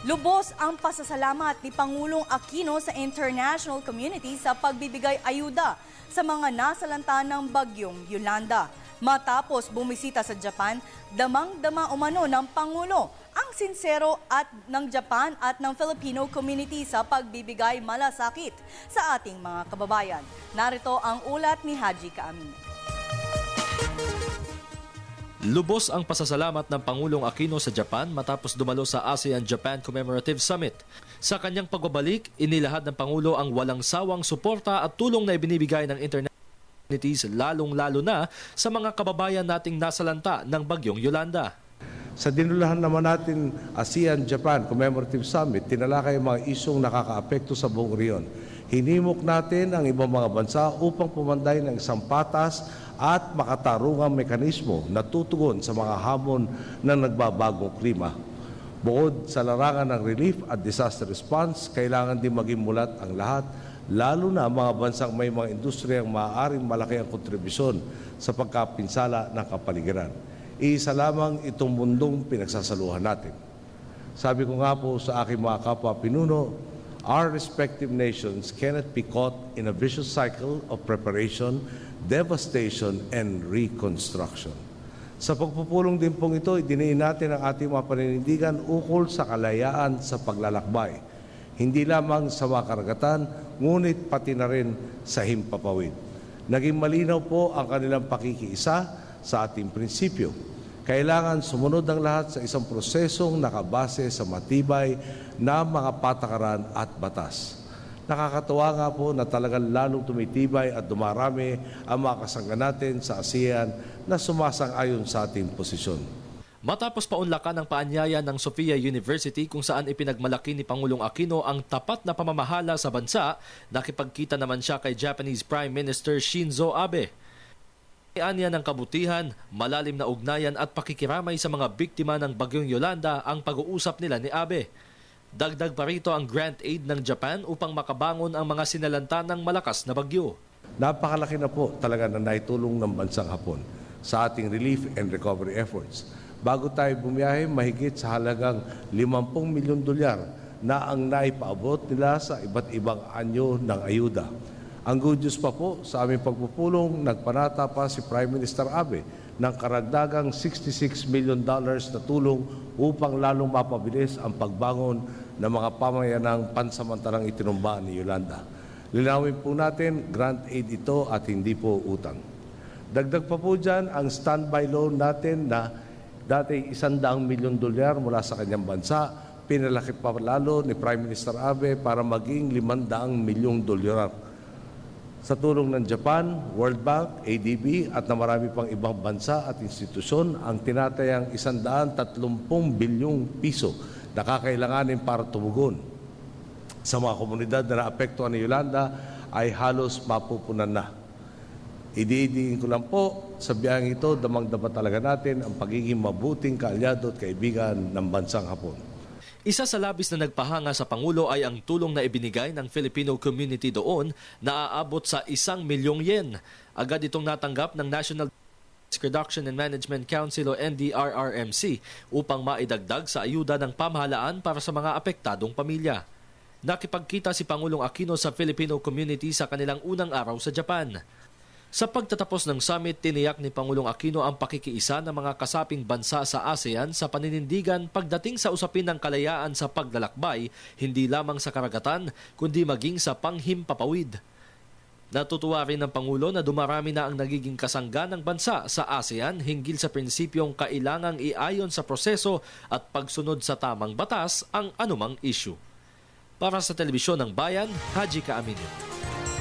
Lubos ang pasasalamat ni Pangulong Aquino sa international community sa pagbibigay ayuda sa mga nasalanta ng bagyong Yolanda. Matapos bumisita sa Japan, damang-dama umano ng Pangulo ang sinsero at ng Japan at ng Filipino community sa pagbibigay malasakit sa ating mga kababayan. Narito ang ulat ni Haji Kaamin. Lubos ang pasasalamat ng Pangulong Aquino sa Japan matapos dumalo sa ASEAN-Japan Commemorative Summit. Sa kanyang pagbabalik, inilahad ng Pangulo ang walang sawang suporta at tulong na ibinibigay ng international communities, lalong-lalo na sa mga kababayan nating nasalanta ng bagyong Yolanda. Sa dinulahan naman natin ASEAN-Japan Commemorative Summit, tinalakay ang mga isyong nakakaapekto sa buong rehiyon. Hinimok natin ang ibang mga bansa upang pumanday ng isang patas at makatarungang mekanismo na tutugon sa mga hamon ng nagbabagong klima. Bukod sa larangan ng relief at disaster response, kailangan din maging mulat ang lahat, lalo na mga bansang may mga industriyang maaaring malaki ang kontribusyon sa pagkapinsala ng kapaligiran. Iisa lamang itong mundong pinagsasaluhan natin. Sabi ko nga po sa aking mga kapwa pinuno, our respective nations cannot be caught in a vicious cycle of preparation, devastation, and reconstruction. Sa pagpupulong din pong ito, idiniin natin ang ating mga paninindigan ukol sa kalayaan sa paglalakbay. Hindi lamang sa mga karagatan, ngunit pati na rin sa himpapawid. Naging malinaw po ang kanilang pakikiisa sa ating prinsipyo. Kailangan sumunod ang lahat sa isang prosesong nakabase sa matibay na mga patakaran at batas. Nakakatuwa nga po na talagang lalong tumitibay at dumarami ang mga kasangga natin sa ASEAN na sumasang-ayon sa ating posisyon. Matapos paunlakan ng paanyaya ng Sophia University kung saan ipinagmalaki ni Pangulong Aquino ang tapat na pamamahala sa bansa, nakipagkita naman siya kay Japanese Prime Minister Shinzo Abe. Anya ng kabutihan, malalim na ugnayan at pakikiramay sa mga biktima ng bagyong Yolanda ang pag-uusap nila ni Abe. Dagdag pa rito ang grant aid ng Japan upang makabangon ang mga sinalanta ng malakas na bagyo. Napakalaki na po talaga na naitulong ng bansang Hapon sa ating relief and recovery efforts. Bago tayo bumiyahe, mahigit sa halagang 50 milyon dolyar na ang naipaabot nila sa iba't ibang anyo ng ayuda. Ang good news pa po, sa aming pagpupulong, nagpanata pa si Prime Minister Abe ng karagdagang $66 million na tulong upang lalong mapabilis ang pagbangon ng mga pamayanang pansamantalang itinumba ni Yolanda. Linawin po natin, grant aid ito at hindi po utang. Dagdag pa po dyan ang standby loan natin na dati $100 milyon mula sa kanyang bansa, pinalaki pa lalo ni Prime Minister Abe para maging $500 milyong sa tulong ng Japan, World Bank, ADB at na marami pang ibang bansa at institusyon ang tinatayang 130 bilyong piso na kakailanganin para tumugon sa mga komunidad na naapektuhan ni Yolanda ay halos mapupunan na. Ididiin ko lang po, sa biyaheng ito, damang-dama talaga natin ang pagiging mabuting kaalyado at kaibigan ng bansang Hapon. Isa sa labis na nagpahanga sa Pangulo ay ang tulong na ibinigay ng Filipino community doon na aabot sa 1 milyong yen. Agad itong natanggap ng National Reduction and Management Council o NDRRMC upang maidagdag sa ayuda ng pamahalaan para sa mga apektadong pamilya. Nakipagkita si Pangulong Aquino sa Filipino community sa kanilang unang araw sa Japan. Sa pagtatapos ng summit, tiniyak ni Pangulong Aquino ang pakikiisa ng mga kasaping bansa sa ASEAN sa paninindigan pagdating sa usapin ng kalayaan sa paglalakbay, hindi lamang sa karagatan, kundi maging sa panghimpapawid. Natutuwa rin ng Pangulo na dumarami na ang nagiging kasangga ng bansa sa ASEAN hinggil sa prinsipyong kailangang iayon sa proseso at pagsunod sa tamang batas ang anumang issue. Para sa Telebisyon ng Bayan, Haji Kaamin.